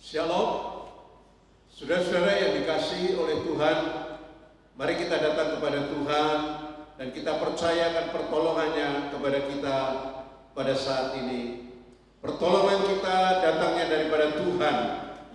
Shalom, saudara-saudara yang dikasihi oleh Tuhan, mari kita datang kepada Tuhan dan kita percayakan pertolongannya kepada kita pada saat ini. Pertolongan kita datangnya daripada Tuhan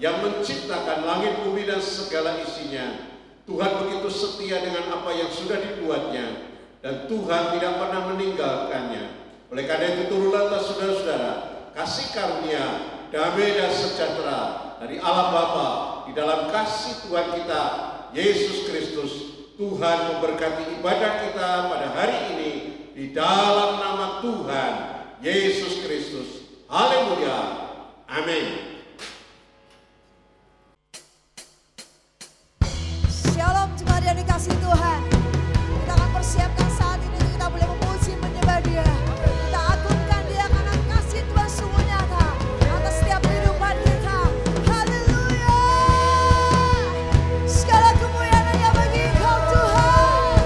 yang menciptakan langit, bumi, dan segala isinya. Tuhan begitu setia dengan apa yang sudah dibuatnya, dan Tuhan tidak pernah meninggalkannya. Oleh karena itu turunlah saudara-saudara, kasih karunia, damai dan sejahtera dari Allah Bapa di dalam kasih Tuhan kita Yesus Kristus. Tuhan memberkati ibadah kita pada hari ini di dalam nama Tuhan Yesus Kristus. Haleluya. Amin. Shalom jemaat yang dikasihi Tuhan. Kita akan persiapkan saat ini untuk kita boleh memuji menyembah Dia. Kita agungkan Dia karena kasih Tuhan sungguh nyata atas setiap kehidupan kita. Haleluya. Segala kemuliaan hanya bagi Engkau Tuhan.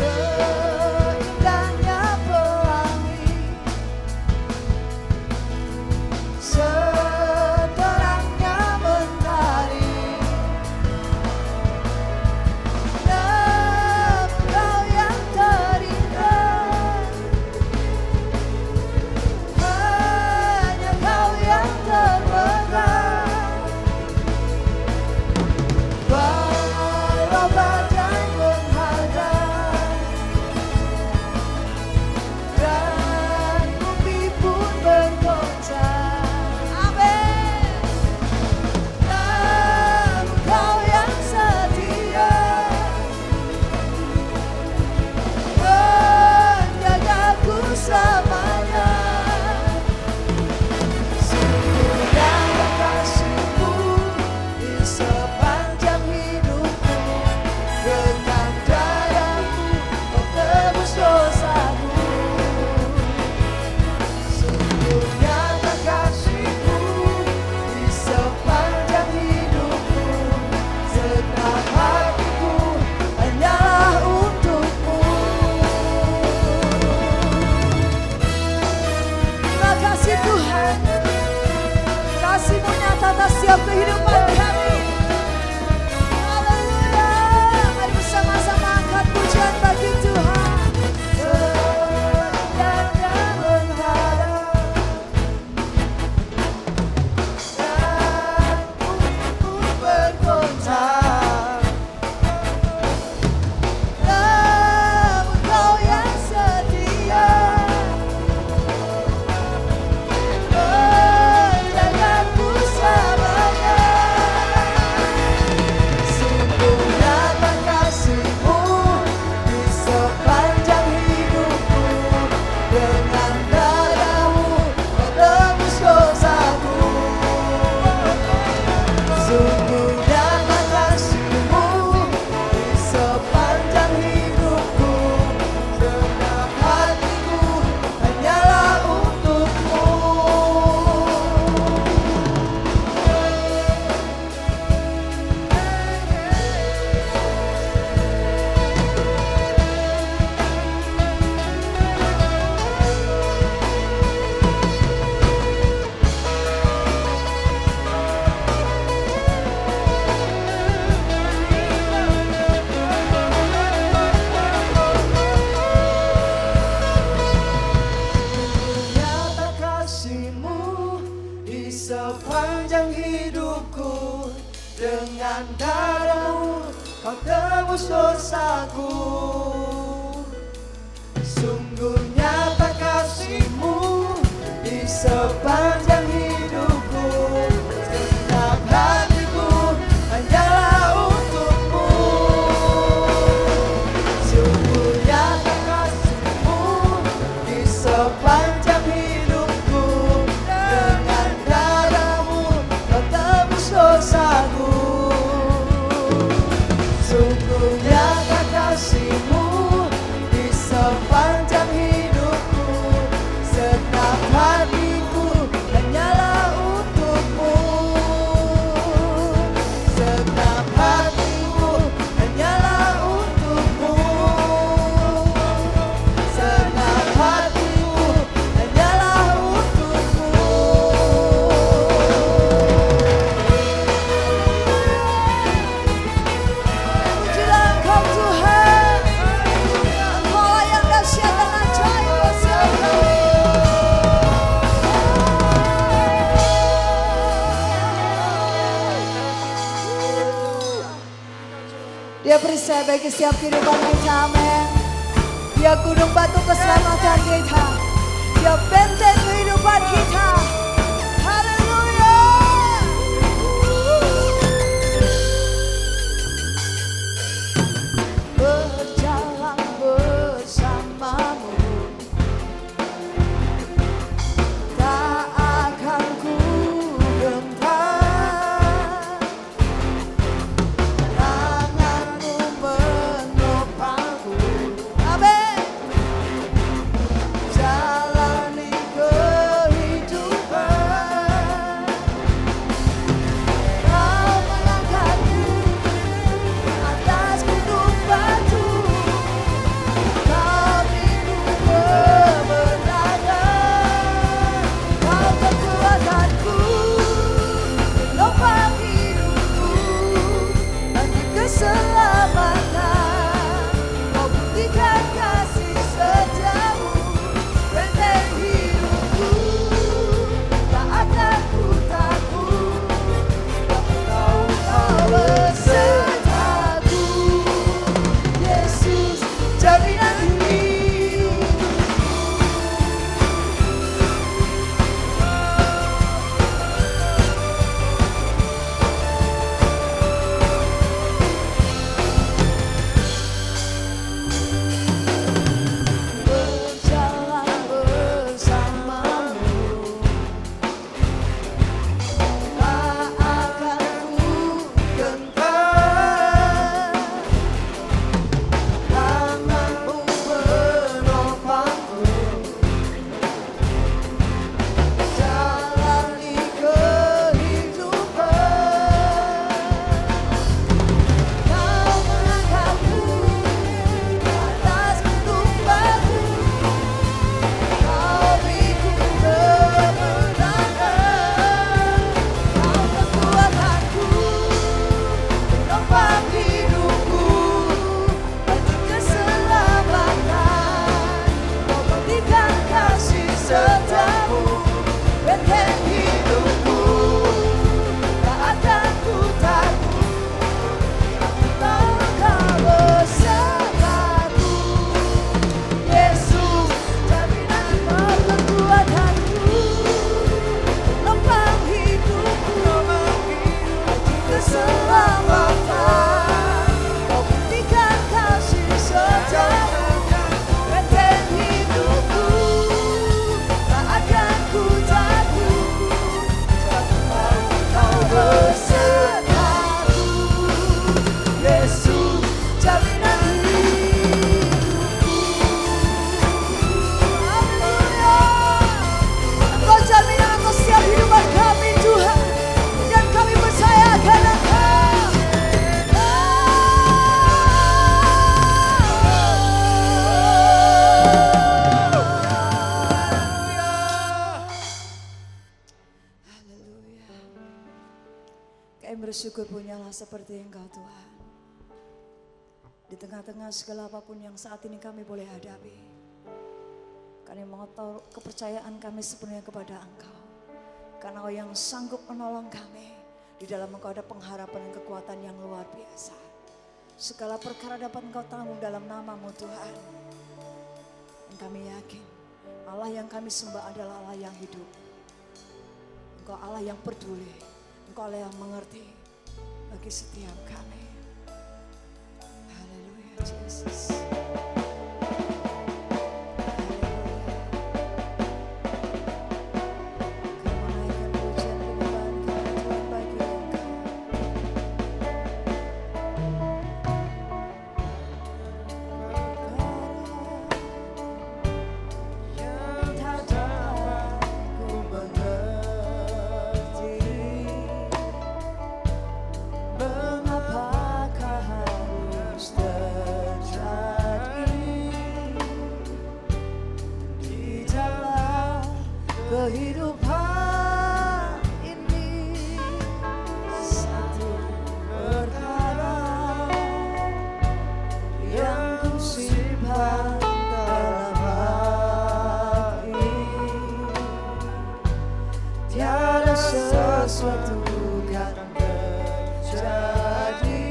Seindahnya pelangi, seterangnya mentari, Engkau yang terindah, hanya Kau yang terberat. Walau badai menghadang dan bumi pun bergoncang, amin. Namun Kau yang setia menjagaku selamanya. Sungguhnya kasih-Mu di sepanjang hidupku, dengan darah-Mu Kau tebus dosaku. Sungguhnya kasih-Mu di sepanjang hidupku, segenap hatiku hanyalah untuk-Mu. Terima kasih Tuhan, kasih-Mu nyata atas setiap kehidupan kami. Haleluya. Mari bersama-sama angkat pujian bagi Tuhan. Seindahnya menghadap dan bumi pun bergoncang, namun Kau yang setia menjagaku selamanya. Sungguh nyata kasih-Mu di sepanjang hidupku, dengan darah-Mu Kau tebus dosaku. Sungguh nyata kasih-Mu di sepanjang hidupku, segenap hatiku hanyalah untuk-Mu. Nyata kasih-Mu di sepanjang hidupku, dengan darah-Mu Kau tebus dosaku. Sungguh nyata kasih-Mu di sepanjang hidupku, segenap hatiku hanyalah untuk-Mu. Sungguh nyata kasih-Mu di sepanjang hidupku, dengan darah-Mu Kau tebus dosaku. Sungguh nyata kasih-Mu di sepanjang hidupku, percaya bagi setiap kehidupan kita, amin. Dia gunung batu keselamatan kita, dia benteng kehidupan kita. Haleluya. Berjalan bersamamu, tak akan ku gentar. Tanganmu menopangku, amin. Jalani kehidupan, kau melangkahku atas gunung batu, kau beriku kemenangan, kau kekuatanku, penopang hidupku, bagi keselamatan, kau buktikan kasih setiamu, benteng hidupku, tak akan ku takut, kau besertaku, Yesus jaminan hidup. Berjalan bersamamu, tak akan ku gentar. Tanganmu menopangku, jalani kehidupan, kau melangkahku atas gunung batu, kau beriku kemenangan, kau kekuatanku, penopang hidupku, bagi keselamatan, kau buktikan kasih setiamu, benteng hidupku, tak akan ku takut, kau besertaku, Yesus jaminan kekuatanku, penopang hidupku, bagi keselamatan, kau buktikan kasih setiamu, benteng hidupku, tak akan ku takut, kau besertaku, Yesus jaminan hidupku. Haleluya. Engkau jaminan atas setiap kehidupan kami, Tuhan, dan kami percaya akan Engkau. Haleluya. Kami bersyukur punyalah seperti Engkau, Tuhan. Di tengah-tengah segala apapun yang saat ini kami boleh hadapi, kami mengotor kepercayaan kami sepenuhnya kepada Engkau. Karena Engkau yang sanggup menolong kami. Di dalam Engkau ada pengharapan dan kekuatan yang luar biasa. Segala perkara dapat Engkau tanggung dalam nama-Mu, Tuhan. Dan kami yakin Allah yang kami sembah adalah Allah yang hidup. Engkau Allah yang peduli. Engkau Allah yang mengerti bagi setiap kami. Haleluya, Yesus. Kehidupan ini satu perkara yang ku simpan dalam hati, tiada sesuatu kan terjadi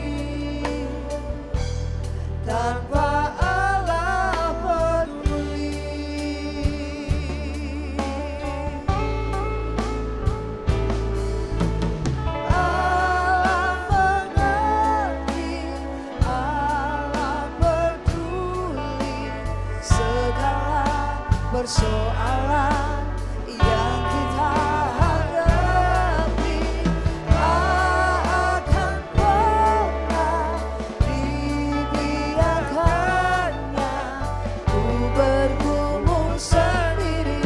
persoalan yang kita hadapi tak akan pernah dibiarkannya ku bergumul sendiri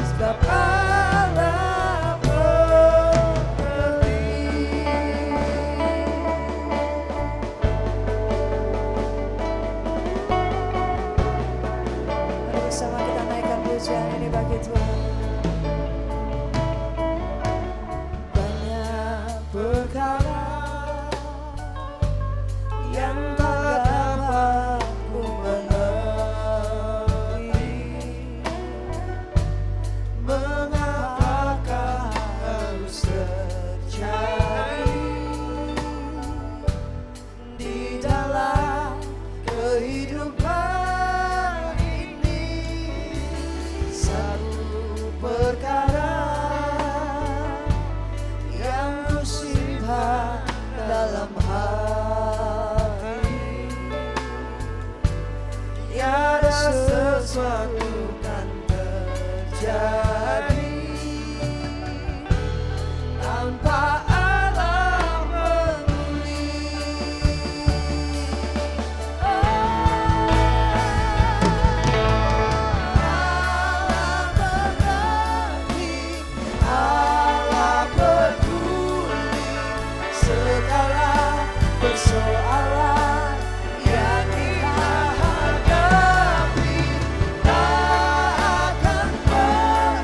sebab Allah memberi. Mari bersama kita naikkan pujian ini bagi Tuhan. Banyak perkara yang tak dapat ku mengerti, mengapakah harus terjadi di dalam kehidupan ini. Satu perkara yang ku simpan dalam hati, tiada sesuatu kan terjadi tanpa Allah peduli. Allah mengerti, Allah peduli segala persoalan yang kita hadapi tak akan pernah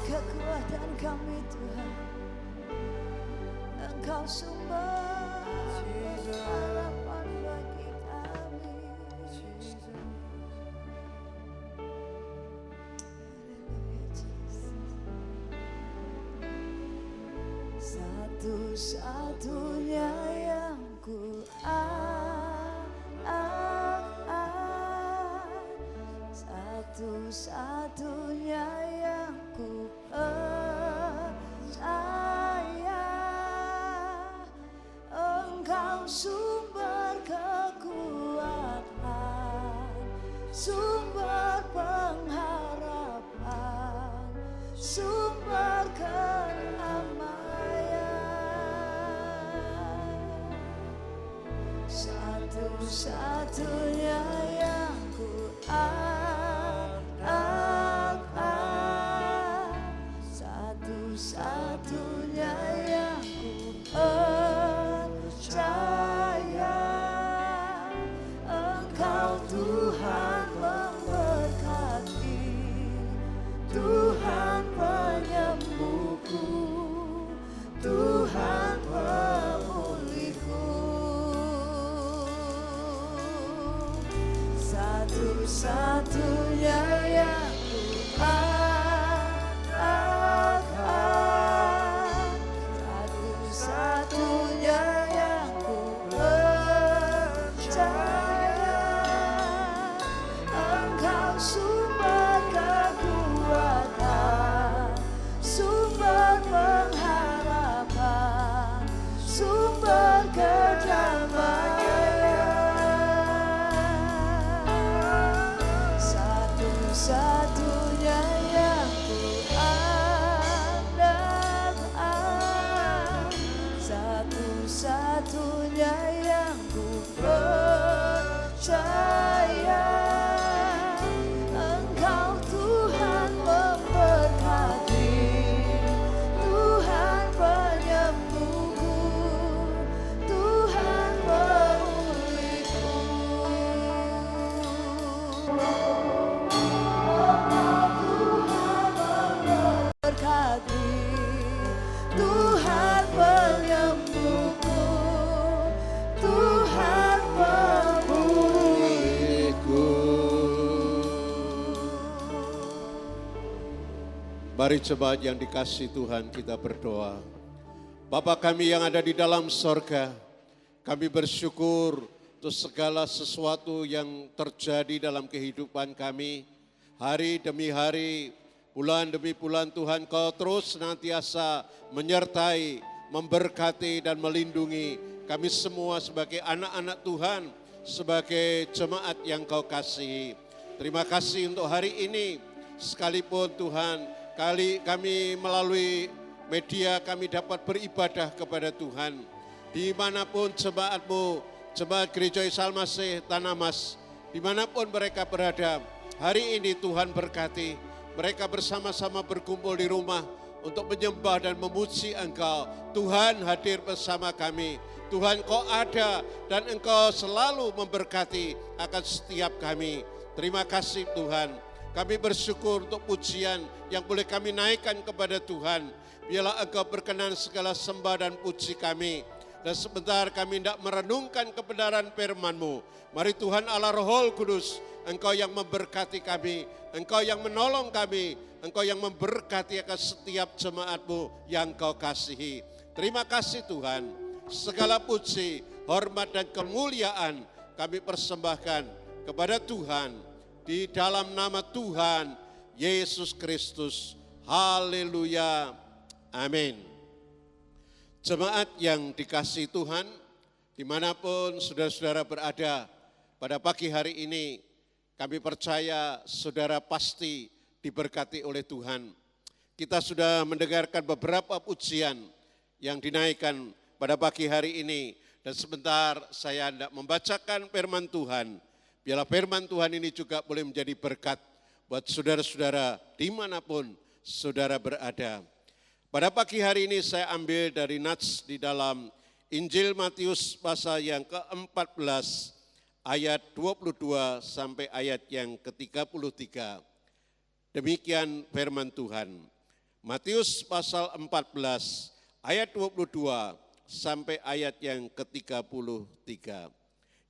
kekuatan kami Tuhan. Engkau sumber harapan bagi kami. Haleluya Yesus. Satu-satunya yang ku satu-satunya yang ku percaya, Engkau sumber kekuatan, sumber pengharapan, sumber kedamaian. Satu-satunya yang ku satu-satunya yang ku percaya, Engkau Tuhan memberkati, Tuhan penyembuhku, Tuhan pemulihku. Satu-satunya yang ku satu-satunya yang ku percaya, Engkau sumber kekuatan, sumber pengharapan, sumber kedamaian. Satu-satunya yang ku andalkan, satu-satunya yang ku percaya, Engkau Tuhan memberkati, Tuhan penyembuhku, Tuhan pemulihku. Berkati, Tuhan penyembuhku, Tuhan pemulihku. Mari jemaat yang dikasihi Tuhan, kita berdoa. Bapa kami yang ada di dalam sorga, kami bersyukur untuk segala sesuatu yang terjadi dalam kehidupan kami. Hari demi hari, bulan demi bulan Tuhan, Kau terus senantiasa menyertai, memberkati dan melindungi kami semua sebagai anak-anak Tuhan, sebagai jemaat yang Kau kasihi. Terima kasih untuk hari ini, sekalipun Tuhan, kami melalui media kami dapat beribadah kepada Tuhan. Dimanapun jemaat-Mu, jemaat Gereja Isa Al-Masih Tanah Mas, dimanapun mereka berada, hari ini Tuhan berkati. Mereka bersama-sama berkumpul di rumah untuk menyembah dan memuji Engkau. Tuhan hadir bersama kami. Tuhan Kau ada dan Engkau selalu memberkati akan setiap kami. Terima kasih Tuhan. Kami bersyukur untuk pujian yang boleh kami naikkan kepada Tuhan. Biarlah Engkau berkenan segala sembah dan puji kami. Dan sebentar kami hendak merenungkan kebenaran firman-Mu. Mari Tuhan Allah Roh Kudus, Engkau yang memberkati kami, Engkau yang menolong kami, Engkau yang memberkati akan setiap jemaat-Mu yang Kau kasihi. Terima kasih Tuhan, segala puji, hormat dan kemuliaan kami persembahkan kepada Tuhan. Di dalam nama Tuhan Yesus Kristus. Haleluya. Amin. Jemaat yang dikasihi Tuhan, dimanapun saudara-saudara berada, pada pagi hari ini kami percaya saudara pasti diberkati oleh Tuhan. Kita sudah mendengarkan beberapa pujian yang dinaikkan pada pagi hari ini. Dan sebentar saya hendak membacakan firman Tuhan. Biarlah firman Tuhan ini juga boleh menjadi berkat buat saudara-saudara dimanapun saudara berada. Pada pagi hari ini saya ambil dari nats di dalam Injil Matius pasal yang ke-14 ayat 22 sampai ayat yang ke-33. Demikian firman Tuhan. Matius pasal 14 ayat 22 sampai ayat yang ke-33.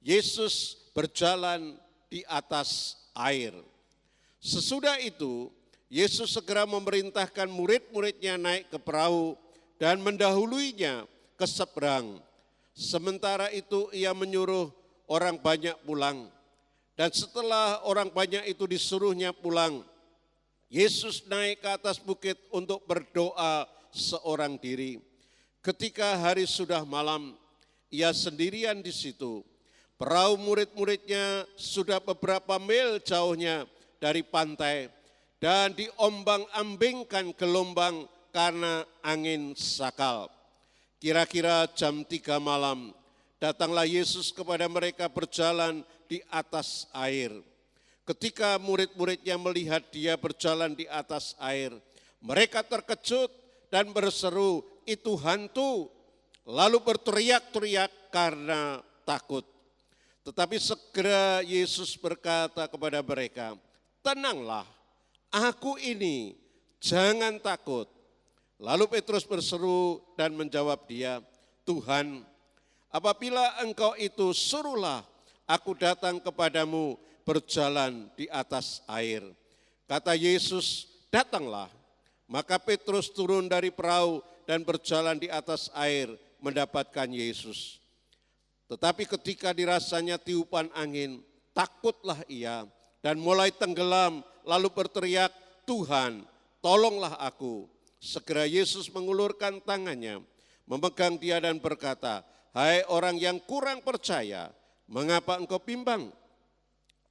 Yesus berjalan di atas air. Sesudah itu, Yesus segera memerintahkan murid-muridnya naik ke perahu dan mendahuluinya ke seberang. Sementara itu ia menyuruh orang banyak pulang. Dan setelah orang banyak itu disuruhnya pulang, Yesus naik ke atas bukit untuk berdoa seorang diri. Ketika hari sudah malam, ia sendirian di situ. Perahu murid-muridnya sudah beberapa mil jauhnya dari pantai dan diombang-ambingkan gelombang karena angin sakal. Kira-kira jam 3 malam, datanglah Yesus kepada mereka berjalan di atas air. Ketika murid-muridnya melihat dia berjalan di atas air, mereka terkejut dan berseru, "Itu hantu!" Lalu berteriak-teriak karena takut. Tetapi segera Yesus berkata kepada mereka, "Tenanglah, aku ini, jangan takut." Lalu Petrus berseru dan menjawab dia, "Tuhan, apabila engkau itu, suruhlah aku datang kepadamu berjalan di atas air." Kata Yesus, "Datanglah." Maka Petrus turun dari perahu dan berjalan di atas air mendapatkan Yesus. Tetapi ketika dirasanya tiupan angin, takutlah ia dan mulai tenggelam lalu berteriak, "Tuhan, tolonglah aku." Segera Yesus mengulurkan tangannya, memegang dia dan berkata, "Hai orang yang kurang percaya, mengapa engkau bimbang?"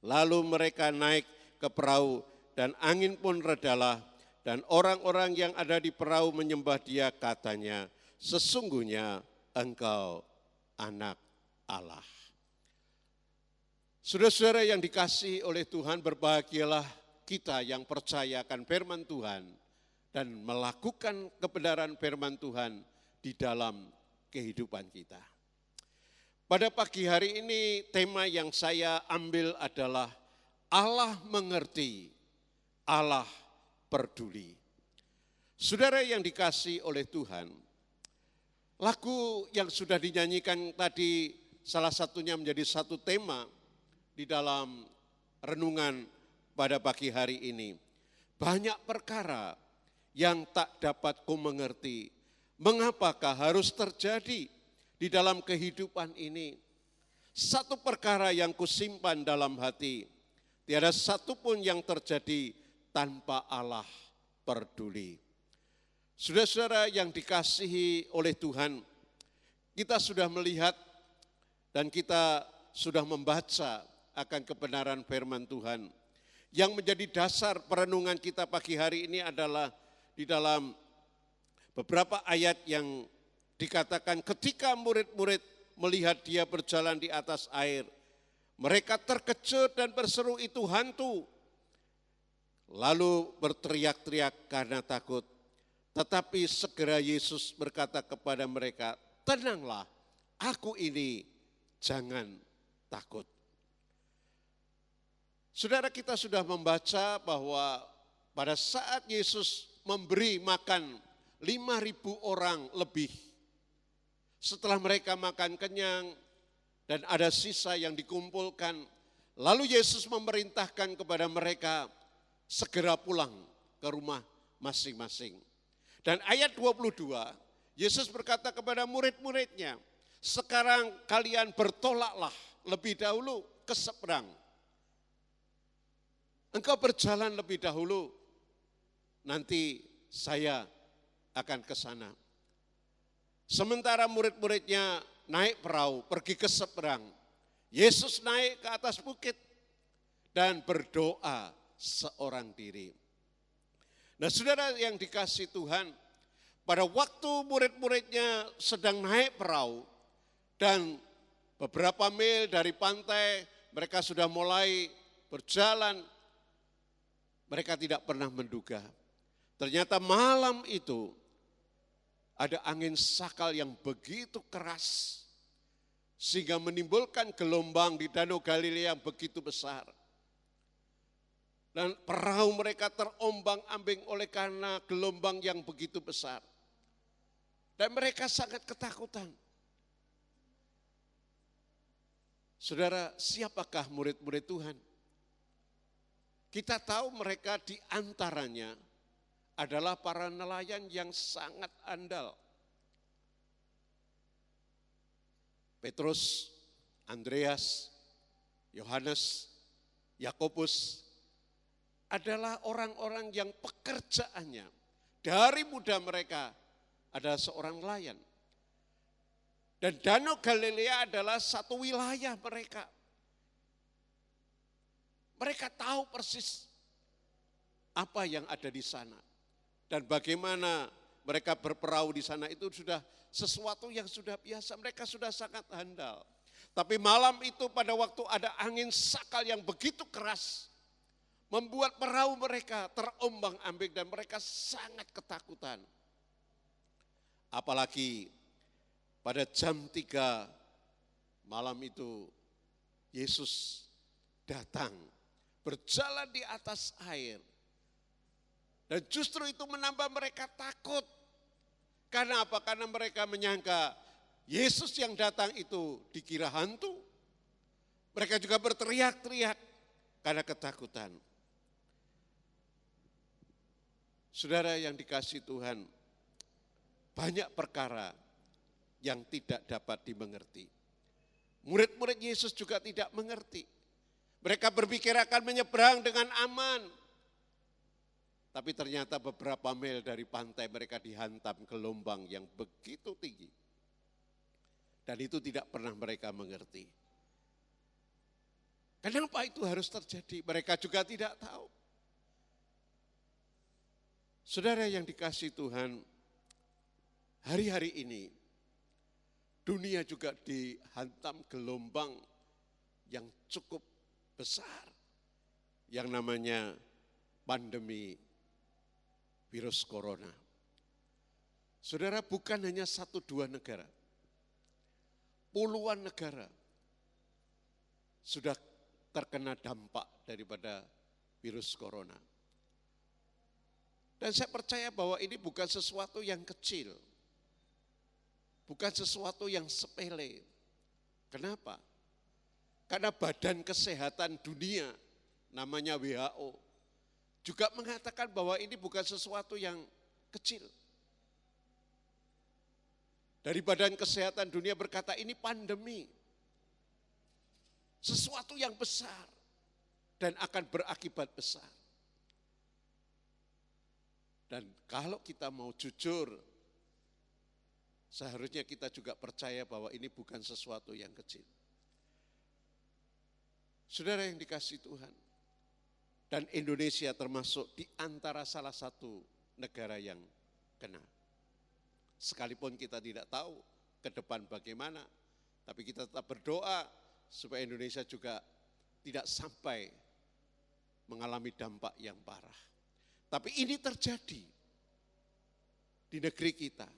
Lalu mereka naik ke perahu dan angin pun redalah dan orang-orang yang ada di perahu menyembah dia, katanya, "Sesungguhnya engkau anak Allah." Saudara-saudara yang dikasihi oleh Tuhan, berbahagialah kita yang percaya akan firman Tuhan dan melakukan kebenaran firman Tuhan di dalam kehidupan kita. Pada pagi hari ini tema yang saya ambil adalah Allah mengerti, Allah peduli. Saudara yang dikasihi oleh Tuhan, lagu yang sudah dinyanyikan tadi salah satunya menjadi satu tema di dalam renungan pada pagi hari ini. Banyak perkara yang tak dapat ku mengerti, mengapakah harus terjadi di dalam kehidupan ini. Satu perkara yang kusimpan dalam hati, tiada satu pun yang terjadi tanpa Allah peduli. Saudara-saudara yang dikasihi oleh Tuhan, kita sudah melihat dan kita sudah membaca akan kebenaran firman Tuhan. Yang menjadi dasar perenungan kita pagi hari ini adalah di dalam beberapa ayat yang dikatakan ketika murid-murid melihat dia berjalan di atas air, mereka terkejut dan berseru, "Itu hantu." Lalu berteriak-teriak karena takut. Tetapi segera Yesus berkata kepada mereka, "Tenanglah, aku ini, jangan takut." Saudara, kita sudah membaca bahwa pada saat Yesus memberi makan 5.000 orang lebih, setelah mereka makan kenyang dan ada sisa yang dikumpulkan, lalu Yesus memerintahkan kepada mereka segera pulang ke rumah masing-masing. Dan ayat 22, Yesus berkata kepada murid-muridnya, "Sekarang kalian bertolaklah lebih dahulu ke seberang. Engkau berjalan lebih dahulu, nanti saya akan ke sana." Sementara murid-muridnya naik perahu pergi ke seberang, Yesus naik ke atas bukit dan berdoa seorang diri. Nah, saudara yang dikasihi Tuhan, pada waktu murid-muridnya sedang naik perahu dan beberapa mil dari pantai mereka sudah mulai berjalan, mereka tidak pernah menduga. Ternyata malam itu ada angin sakal yang begitu keras sehingga menimbulkan gelombang di Danau Galilea yang begitu besar. Dan perahu mereka terombang-ambing oleh karena gelombang yang begitu besar. Dan mereka sangat ketakutan. Saudara, siapakah murid-murid Tuhan? Kita tahu mereka di antaranya adalah para nelayan yang sangat andal. Petrus, Andreas, Yohanes, Yakobus adalah orang-orang yang pekerjaannya dari muda mereka adalah seorang nelayan. Dan Danau Galilea adalah satu wilayah mereka. Mereka tahu persis apa yang ada di sana. Dan bagaimana mereka berperahu di sana itu sudah sesuatu yang sudah biasa. Mereka sudah sangat handal. Tapi malam itu pada waktu ada angin sakal yang begitu keras, membuat perahu mereka terombang-ambing dan mereka sangat ketakutan. Apalagi pada jam 3 malam itu Yesus datang berjalan di atas air. Dan justru itu menambah mereka takut. Karena apa? Karena mereka menyangka Yesus yang datang itu dikira hantu. Mereka juga berteriak-teriak karena ketakutan. Saudara yang dikasihi Tuhan, banyak perkara yang tidak dapat dimengerti. Murid-murid Yesus juga tidak mengerti. Mereka berpikir akan menyeberang dengan aman. Tapi ternyata beberapa mil dari pantai mereka dihantam gelombang yang begitu tinggi. Dan itu tidak pernah mereka mengerti. Kenapa itu harus terjadi? Mereka juga tidak tahu. Saudara yang dikasihi Tuhan, hari-hari ini dunia juga dihantam gelombang yang cukup besar. Yang namanya pandemi virus corona. Saudara, bukan hanya 1-2 negara. Puluhan negara sudah terkena dampak daripada virus corona. Dan saya percaya bahwa ini bukan sesuatu yang kecil. Bukan sesuatu yang sepele. Kenapa? Karena Badan Kesehatan Dunia, namanya WHO, juga mengatakan bahwa ini bukan sesuatu yang kecil. Dari Badan Kesehatan Dunia berkata ini pandemi. Sesuatu yang besar dan akan berakibat besar. Dan kalau kita mau jujur, seharusnya kita juga percaya bahwa ini bukan sesuatu yang kecil. Saudara yang dikasihi Tuhan, dan Indonesia termasuk di antara salah satu negara yang kena. Sekalipun kita tidak tahu ke depan bagaimana, tapi kita tetap berdoa supaya Indonesia juga tidak sampai mengalami dampak yang parah. Tapi ini terjadi di negeri kita,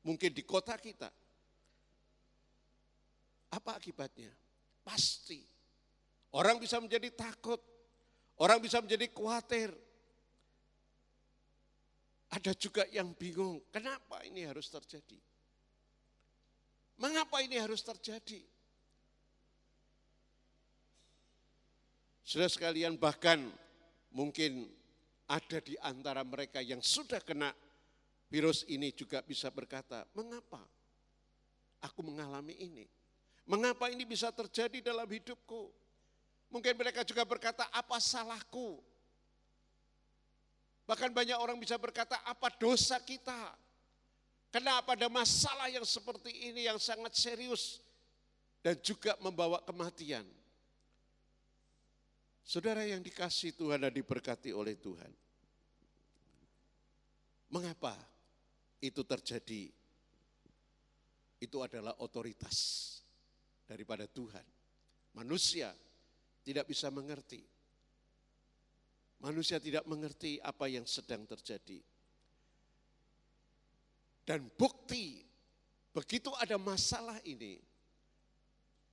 mungkin di kota kita. Apa akibatnya? Pasti orang bisa menjadi takut, orang bisa menjadi khawatir. Ada juga yang bingung, kenapa ini harus terjadi? Mengapa ini harus terjadi? Saudara sekalian, bahkan mungkin ada di antara mereka yang sudah kena virus ini juga bisa berkata, mengapa aku mengalami ini? Mengapa ini bisa terjadi dalam hidupku? Mungkin mereka juga berkata, apa salahku? Bahkan banyak orang bisa berkata, apa dosa kita? Kenapa ada masalah yang seperti ini yang sangat serius dan juga membawa kematian? Saudara yang dikasihi Tuhan dan diberkati oleh Tuhan. Mengapa itu terjadi? Itu adalah otoritas daripada Tuhan. Manusia tidak bisa mengerti. Manusia tidak mengerti apa yang sedang terjadi. Dan bukti, begitu ada masalah ini,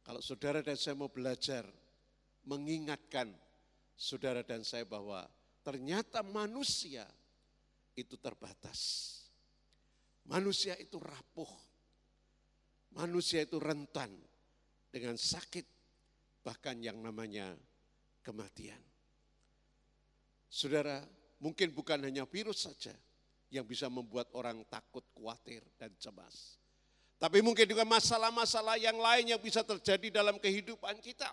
kalau saudara dan saya mau belajar, mengingatkan saudara dan saya bahwa ternyata manusia itu terbatas. Manusia itu rapuh. Manusia itu rentan dengan sakit, bahkan yang namanya kematian. Saudara, mungkin bukan hanya virus saja yang bisa membuat orang takut, khawatir, dan cemas. Tapi mungkin juga masalah-masalah yang lain yang bisa terjadi dalam kehidupan kita.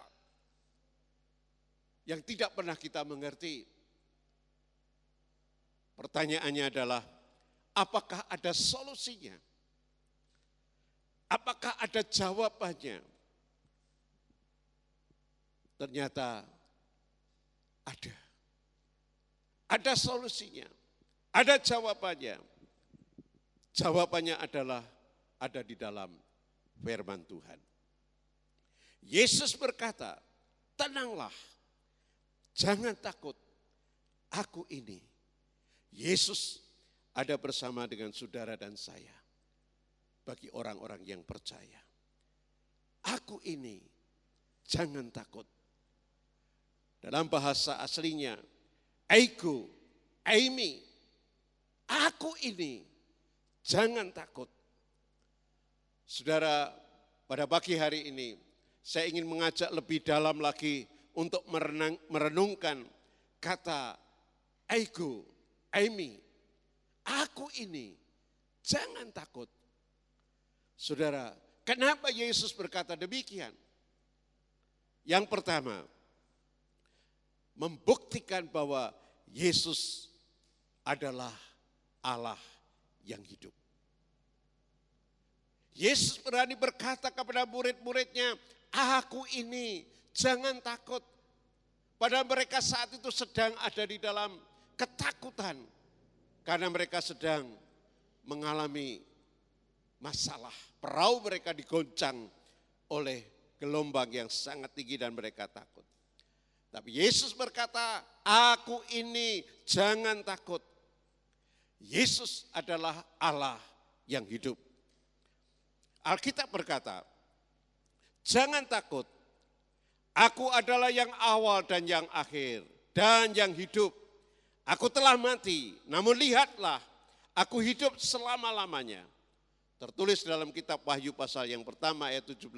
Yang tidak pernah kita mengerti. Pertanyaannya adalah, apakah ada solusinya? Apakah ada jawabannya? Ternyata ada. Ada solusinya. Ada jawabannya. Jawabannya adalah ada di dalam firman Tuhan. Yesus berkata, tenanglah, jangan takut, aku ini. Yesus ada bersama dengan saudara dan saya. Bagi orang-orang yang percaya. Aku ini, jangan takut. Dalam bahasa aslinya, Eiku, Eimi, aku ini, jangan takut. Saudara, pada pagi hari ini, saya ingin mengajak lebih dalam lagi untuk merenungkan kata Eiku, Eimi, aku ini, jangan takut. Saudara, kenapa Yesus berkata demikian? Yang pertama, membuktikan bahwa Yesus adalah Allah yang hidup. Yesus berani berkata kepada murid-muridnya, aku ini, jangan takut. Padahal mereka saat itu sedang ada di dalam ketakutan. Karena mereka sedang mengalami masalah. Perahu mereka digoncang oleh gelombang yang sangat tinggi dan mereka takut. Tapi Yesus berkata, aku ini jangan takut. Yesus adalah Allah yang hidup. Alkitab berkata, jangan takut, aku adalah yang awal dan yang akhir dan yang hidup. Aku telah mati, namun lihatlah, aku hidup selama-lamanya. Tertulis dalam kitab Wahyu pasal yang pertama ayat 17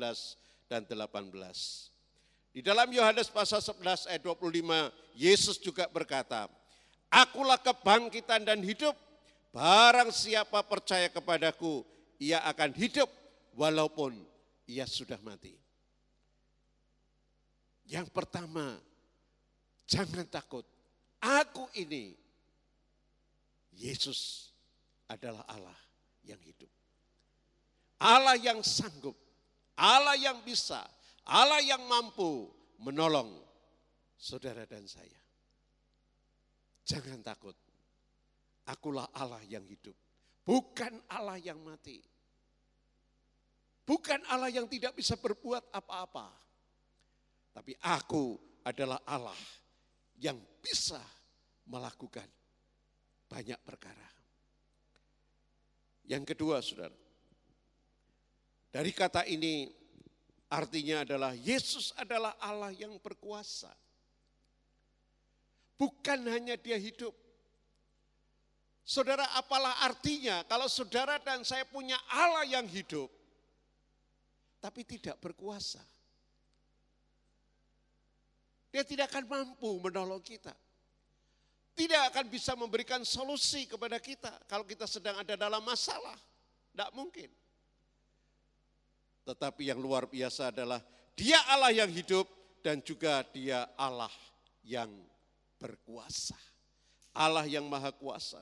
dan 18. Di dalam Yohanes pasal 11 ayat 25, Yesus juga berkata, akulah kebangkitan dan hidup, barang siapa percaya kepadaku, ia akan hidup walaupun ia sudah mati. Yang pertama, jangan takut. Aku ini, Yesus adalah Allah yang hidup. Allah yang sanggup, Allah yang bisa, Allah yang mampu menolong saudara dan saya. Jangan takut, akulah Allah yang hidup, bukan Allah yang mati. Bukan Allah yang tidak bisa berbuat apa-apa. Tapi aku adalah Allah yang bisa melakukan banyak perkara. Yang kedua, saudara. Dari kata ini artinya adalah Yesus adalah Allah yang berkuasa. Bukan hanya dia hidup. Saudara, apalah artinya kalau saudara dan saya punya Allah yang hidup, tapi tidak berkuasa. Dia tidak akan mampu menolong kita. Tidak akan bisa memberikan solusi kepada kita kalau kita sedang ada dalam masalah. Tidak mungkin. Tetapi yang luar biasa adalah dia Allah yang hidup dan juga dia Allah yang berkuasa. Allah yang maha kuasa.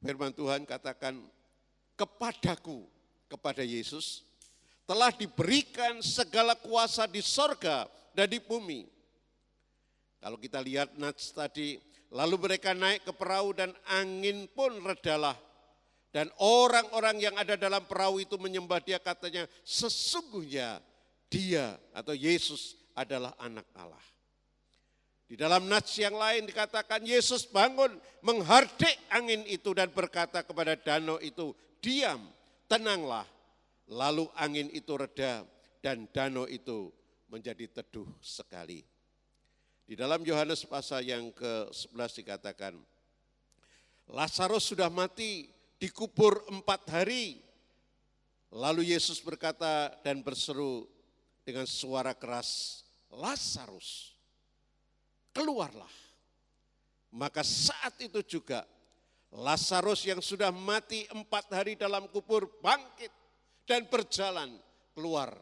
Firman Tuhan katakan, kepadaku, kepada Yesus, telah diberikan segala kuasa di sorga dan di bumi. Kalau kita lihat nats tadi, lalu mereka naik ke perahu dan angin pun redalah. Dan orang-orang yang ada dalam perahu itu menyembah dia, katanya, sesungguhnya dia atau Yesus adalah anak Allah. Di dalam nats yang lain dikatakan Yesus bangun menghardik angin itu dan berkata kepada danau itu, diam, tenanglah. Lalu angin itu reda dan danau itu menjadi teduh sekali. Di dalam Yohanes pasal yang ke-11 dikatakan, Lazarus sudah mati, dikubur 4 hari. Lalu Yesus berkata dan berseru dengan suara keras, Lazarus, keluarlah. Maka saat itu juga Lazarus yang sudah mati 4 hari dalam kubur bangkit dan berjalan keluar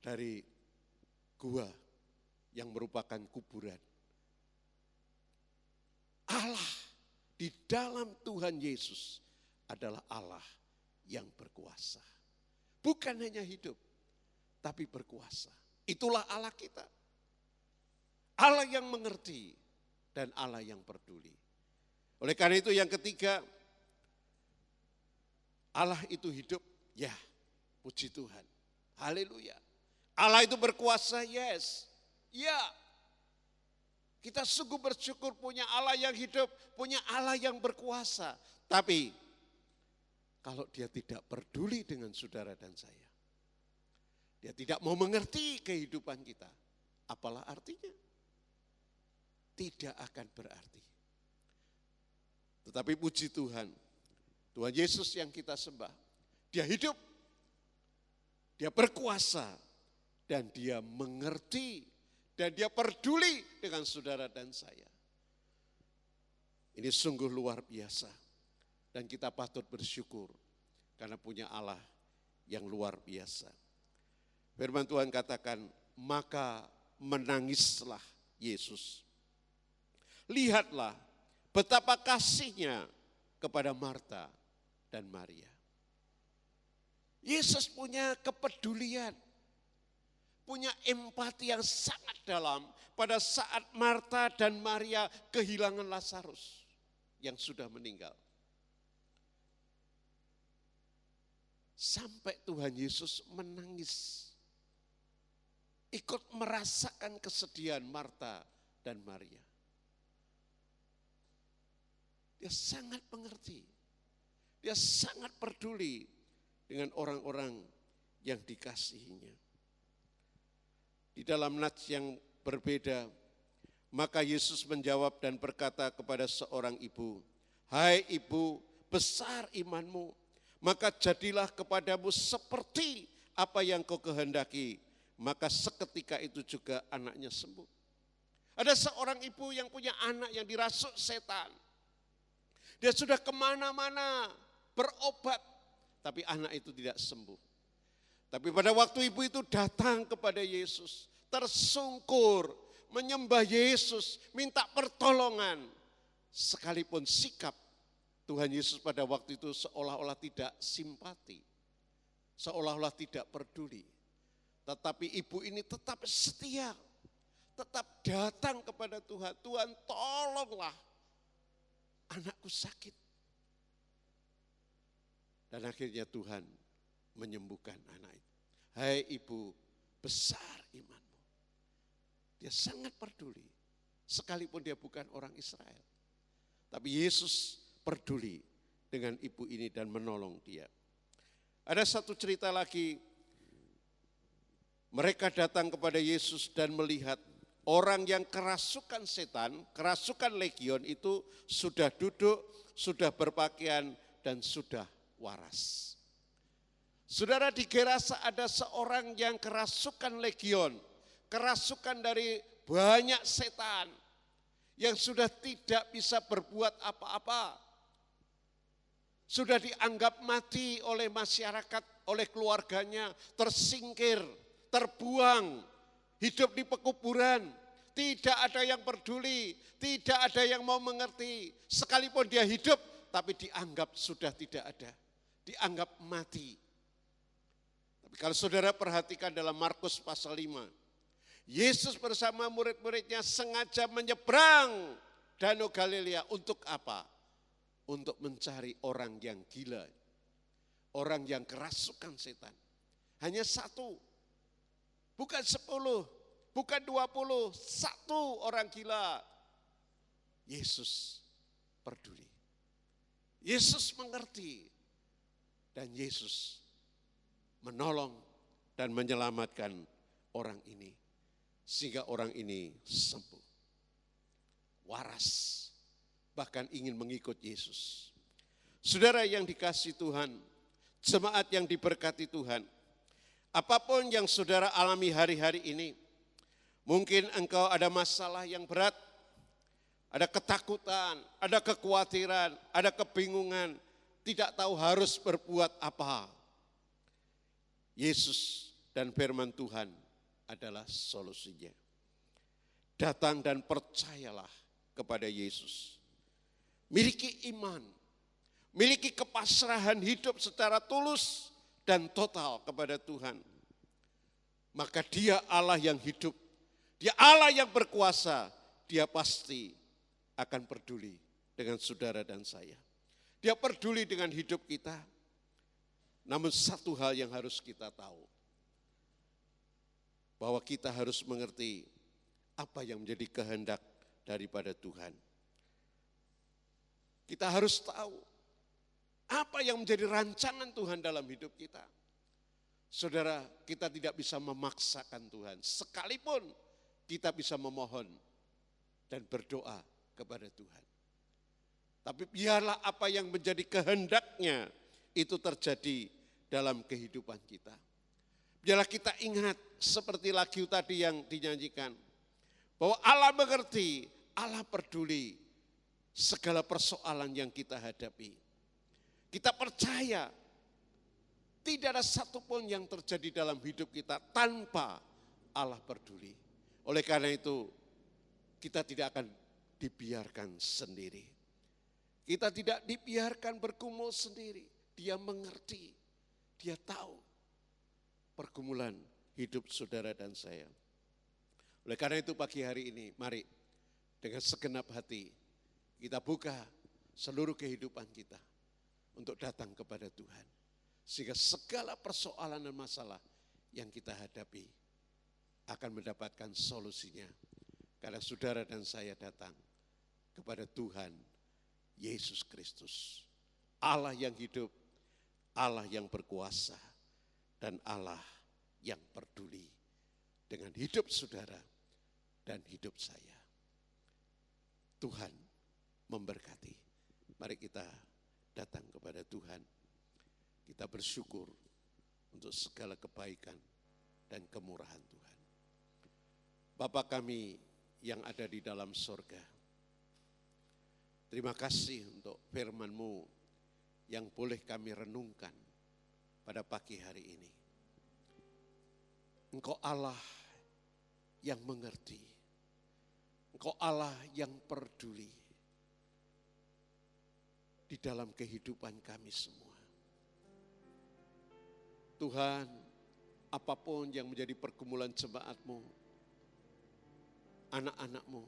dari gua yang merupakan kuburan. Allah di dalam Tuhan Yesus adalah Allah yang berkuasa. Bukan hanya hidup, tapi berkuasa. Itulah Allah kita. Allah yang mengerti dan Allah yang peduli. Oleh karena itu yang ketiga, Allah itu hidup, ya puji Tuhan. Haleluya. Allah itu berkuasa, yes. Ya, kita sungguh bersyukur punya Allah yang hidup, punya Allah yang berkuasa. Tapi kalau dia tidak peduli dengan saudara dan saya, dia tidak mau mengerti kehidupan kita, apalah artinya? Tidak akan berarti. Tetapi puji Tuhan, Tuhan Yesus yang kita sembah, dia hidup, dia berkuasa, dan dia mengerti, dan dia peduli dengan saudara dan saya. Ini sungguh luar biasa. Dan kita patut bersyukur karena punya Allah yang luar biasa. Firman Tuhan katakan, maka menangislah Yesus. Lihatlah betapa kasihnya kepada Marta dan Maria. Yesus punya kepedulian, punya empati yang sangat dalam pada saat Marta dan Maria kehilangan Lazarus yang sudah meninggal. Sampai Tuhan Yesus menangis, ikut merasakan kesedihan Marta dan Maria. Dia sangat mengerti, dia sangat peduli dengan orang-orang yang dikasihinya. Di dalam nats yang berbeda, maka Yesus menjawab dan berkata kepada seorang ibu, hai ibu, besar imanmu, maka jadilah kepadamu seperti apa yang kau kehendaki. Maka seketika itu juga anaknya sembuh. Ada seorang ibu yang punya anak yang dirasuk setan. Dia sudah kemana-mana berobat, tapi anak itu tidak sembuh. Tapi pada waktu ibu itu datang kepada Yesus, tersungkur, menyembah Yesus, minta pertolongan. Sekalipun sikap Tuhan Yesus pada waktu itu seolah-olah tidak simpati, seolah-olah tidak peduli. Tetapi ibu ini tetap setia, tetap datang kepada Tuhan. Tuhan, tolonglah, anakku sakit. Dan akhirnya Tuhan menyembuhkan anak itu. Hai ibu, besar imanmu. Dia sangat peduli, sekalipun dia bukan orang Israel. Tapi Yesus peduli dengan ibu ini dan menolong dia. Ada satu cerita lagi, mereka datang kepada Yesus dan melihat orang yang kerasukan setan, kerasukan legion itu sudah duduk, sudah berpakaian dan sudah waras. Saudara, di Gerasa ada seorang yang kerasukan legion, kerasukan dari banyak setan yang sudah tidak bisa berbuat apa-apa. Sudah dianggap mati oleh masyarakat, oleh keluarganya, tersingkir, terbuang, hidup di pekuburan. Tidak ada yang peduli, tidak ada yang mau mengerti. Sekalipun dia hidup, tapi dianggap sudah tidak ada, dianggap mati. Tapi kalau saudara perhatikan dalam Markus pasal 5, Yesus bersama murid-muridnya sengaja menyeberang Danau Galilea untuk apa? Untuk mencari orang yang gila, orang yang kerasukan setan. Hanya satu, bukan 10, bukan 20, satu orang gila. Yesus peduli, Yesus mengerti, dan Yesus menolong dan menyelamatkan orang ini. sehingga orang ini sembuh, waras, bahkan ingin mengikut Yesus. Saudara yang dikasihi Tuhan, jemaat yang diberkati Tuhan, apapun yang saudara alami hari-hari ini, mungkin engkau ada masalah yang berat, ada ketakutan, ada kekhawatiran, ada kebingungan, tidak tahu harus berbuat apa. Yesus dan firman Tuhan adalah solusinya. Datang dan percayalah kepada Yesus. Miliki iman, miliki kepasrahan hidup secara tulus dan total kepada Tuhan. Maka Dia Allah yang hidup, Dia Allah yang berkuasa, Dia pasti akan peduli dengan saudara dan saya. Dia peduli dengan hidup kita. Namun satu hal yang harus kita tahu, bahwa kita harus mengerti apa yang menjadi kehendak daripada Tuhan. Kita harus tahu apa yang menjadi rancangan Tuhan dalam hidup kita. Saudara, kita tidak bisa memaksakan Tuhan, sekalipun kita bisa memohon dan berdoa kepada Tuhan. Tapi biarlah apa yang menjadi kehendaknya itu terjadi dalam kehidupan kita. Biarlah kita ingat seperti lagu tadi yang dinyanyikan, bahwa Allah mengerti, Allah peduli segala persoalan yang kita hadapi. Kita percaya tidak ada satupun yang terjadi dalam hidup kita tanpa Allah peduli. Oleh karena itu kita tidak akan dibiarkan sendiri. Kita tidak dibiarkan bergumul sendiri. Dia mengerti, Dia tahu pergumulan hidup saudara dan saya. Oleh karena itu pagi hari ini, mari dengan segenap hati kita buka seluruh kehidupan kita untuk datang kepada Tuhan. Sehingga segala persoalan dan masalah yang kita hadapi akan mendapatkan solusinya. Karena saudara dan saya datang kepada Tuhan Yesus Kristus. Allah yang hidup, Allah yang berkuasa, dan Allah yang peduli dengan hidup saudara dan hidup saya. Tuhan memberkati. Mari kita datang kepada Tuhan. Kita bersyukur untuk segala kebaikan dan kemurahan Tuhan. Bapa kami yang ada di dalam sorga, terima kasih untuk firman-Mu yang boleh kami renungkan pada pagi hari ini. Engkau Allah yang mengerti, Engkau Allah yang peduli di dalam kehidupan kami semua. Tuhan, apapun yang menjadi pergumulan jemaat-Mu, anak-anak-Mu,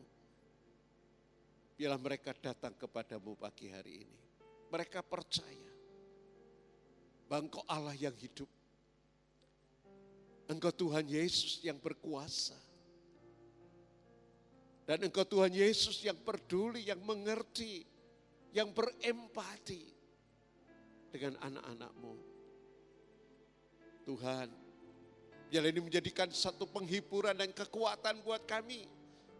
biarlah mereka datang kepadamu pagi hari ini. Mereka percaya bahwa Engkau Allah yang hidup. Engkau Tuhan Yesus yang berkuasa. Dan Engkau Tuhan Yesus yang peduli, yang mengerti, yang berempati dengan anak-anak-Mu. Tuhan, biarlah ini menjadikan satu penghiburan dan kekuatan buat kami.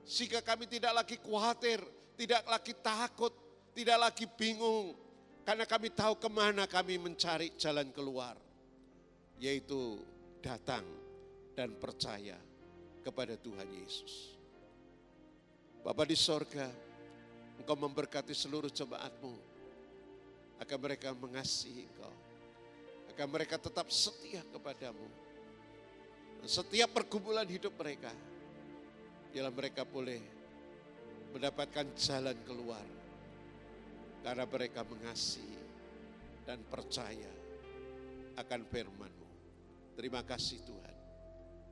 Sehingga kami tidak lagi khawatir, tidak lagi takut, tidak lagi bingung. Karena kami tahu kemana kami mencari jalan keluar. Yaitu datang dan percaya kepada Tuhan Yesus. Bapa di sorga, Engkau memberkati seluruh jemaat-Mu. Agar mereka mengasihi Engkau. Agar mereka tetap setia kepadamu. Dan setiap pergumulan hidup mereka, biarlah mereka boleh mendapatkan jalan keluar. Karena mereka mengasihi dan percaya akan firman-Mu. Terima kasih Tuhan.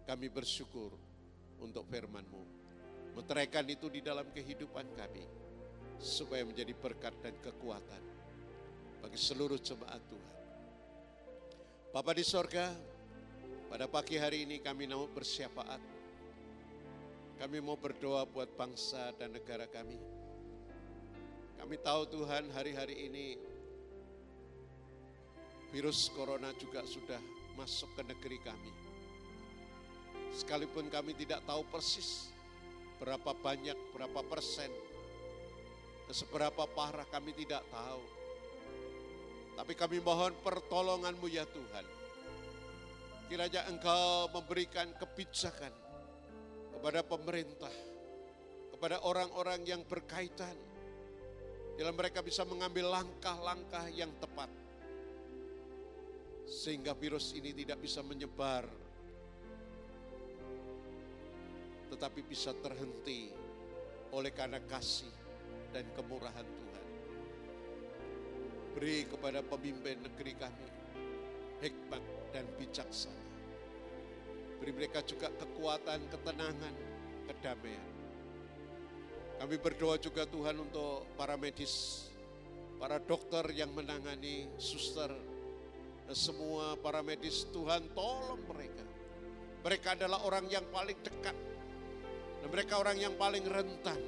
Kami bersyukur untuk firman-Mu. Meteraikan itu di dalam kehidupan kami. Supaya menjadi berkat dan kekuatan bagi seluruh jemaat Tuhan. Bapa di sorga, pada pagi hari ini kami mau bersyafaat. Kami mau berdoa buat bangsa dan negara kami. Kami tahu Tuhan hari-hari ini virus corona juga sudah masuk ke negeri kami. Sekalipun kami tidak tahu persis berapa banyak, berapa persen, seberapa parah kami tidak tahu. Tapi kami mohon pertolongan-Mu ya Tuhan. Kiranya Engkau memberikan kebijakan kepada pemerintah, kepada orang-orang yang berkaitan, dalam mereka bisa mengambil langkah-langkah yang tepat, sehingga virus ini tidak bisa menyebar, tetapi bisa terhenti oleh karena kasih dan kemurahan Tuhan. Beri kepada pemimpin negeri kami hikmat dan bijaksana. Beri mereka juga kekuatan, ketenangan, kedamaian. Kami berdoa juga Tuhan untuk para medis, para dokter yang menangani, suster, dan semua para medis. Tuhan tolong mereka. Mereka adalah orang yang paling dekat, dan mereka orang yang paling rentan.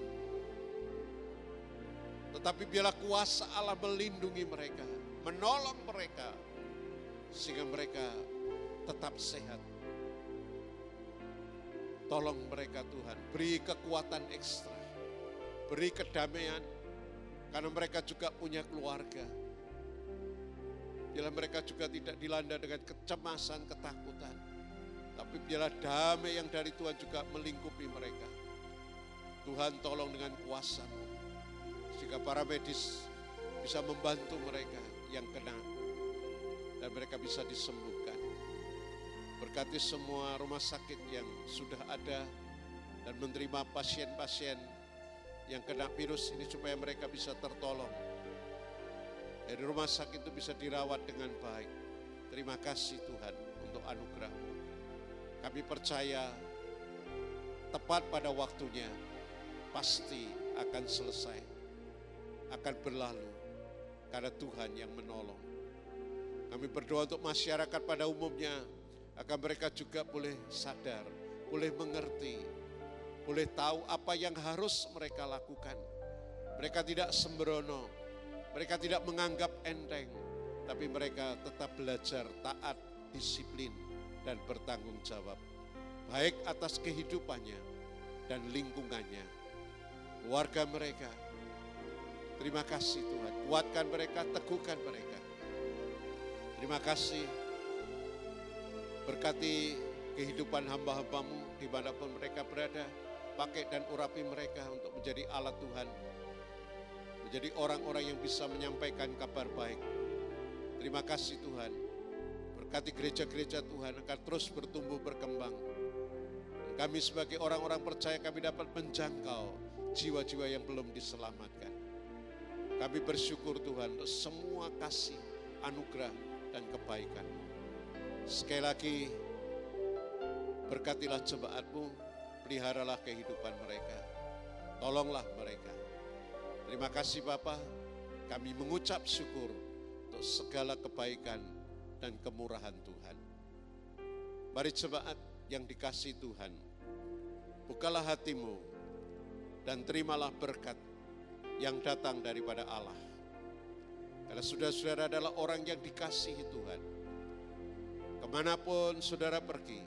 Tetapi biarlah kuasa Allah melindungi mereka, menolong mereka, sehingga mereka tetap sehat. Tolong mereka Tuhan, beri kekuatan ekstra, beri kedamaian, karena mereka juga punya keluarga. Biarlah mereka juga tidak dilanda dengan kecemasan, ketakutan, tapi biarlah damai yang dari Tuhan juga melingkupi mereka. Tuhan tolong dengan kuasa-Mu, sehingga para medis bisa membantu mereka yang kena, dan mereka bisa disembuhkan. Berkati semua rumah sakit yang sudah ada dan menerima pasien-pasien yang kena virus ini supaya mereka bisa tertolong. Dari rumah sakit itu bisa dirawat dengan baik. Terima kasih Tuhan untuk anugerah-Mu. Kami percaya tepat pada waktunya pasti akan selesai, akan berlalu karena Tuhan yang menolong. Kami berdoa untuk masyarakat pada umumnya, agar mereka juga boleh sadar, boleh mengerti, boleh tahu apa yang harus mereka lakukan. Mereka tidak sembrono, mereka tidak menganggap enteng, tapi mereka tetap belajar taat, disiplin, dan bertanggung jawab. Baik atas kehidupannya dan lingkungannya, keluarga mereka. Terima kasih Tuhan, kuatkan mereka, teguhkan mereka. Terima kasih. Berkati kehidupan hamba-hamba-Mu dimanapun mereka berada. Pakai dan urapi mereka untuk menjadi alat Tuhan. Menjadi orang-orang yang bisa menyampaikan kabar baik. Terima kasih Tuhan. Berkati gereja-gereja Tuhan akan terus bertumbuh berkembang. Dan kami sebagai orang-orang percaya kami dapat menjangkau jiwa-jiwa yang belum diselamatkan. Kami bersyukur Tuhan untuk semua kasih, anugerah, dan kebaikan. Sekali lagi, berkatilah jemaat-Mu, peliharalah kehidupan mereka, tolonglah mereka. Terima kasih Bapa, kami mengucap syukur untuk segala kebaikan dan kemurahan Tuhan. Mari jemaat yang dikasihi Tuhan, bukalah hatimu dan terimalah berkat yang datang daripada Allah. Karena saudara-saudara adalah orang yang dikasihi Tuhan. Kemanapun saudara pergi,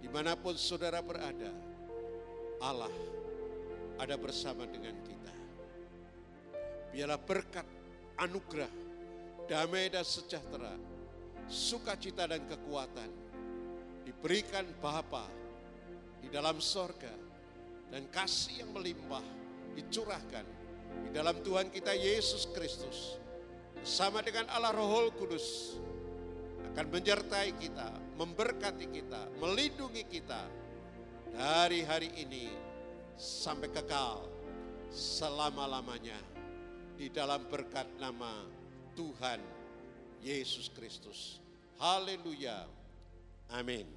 dimanapun saudara berada, Allah ada bersama dengan kita. Biarlah berkat, anugerah, damai dan sejahtera, sukacita dan kekuatan diberikan Bapa di dalam sorga, dan kasih yang melimpah dicurahkan di dalam Tuhan kita Yesus Kristus bersama dengan Allah Roh Kudus akan menyertai kita, memberkati kita, melindungi kita dari hari ini sampai kekal selama-lamanya di dalam berkat nama Tuhan Yesus Kristus. Haleluya. Amin.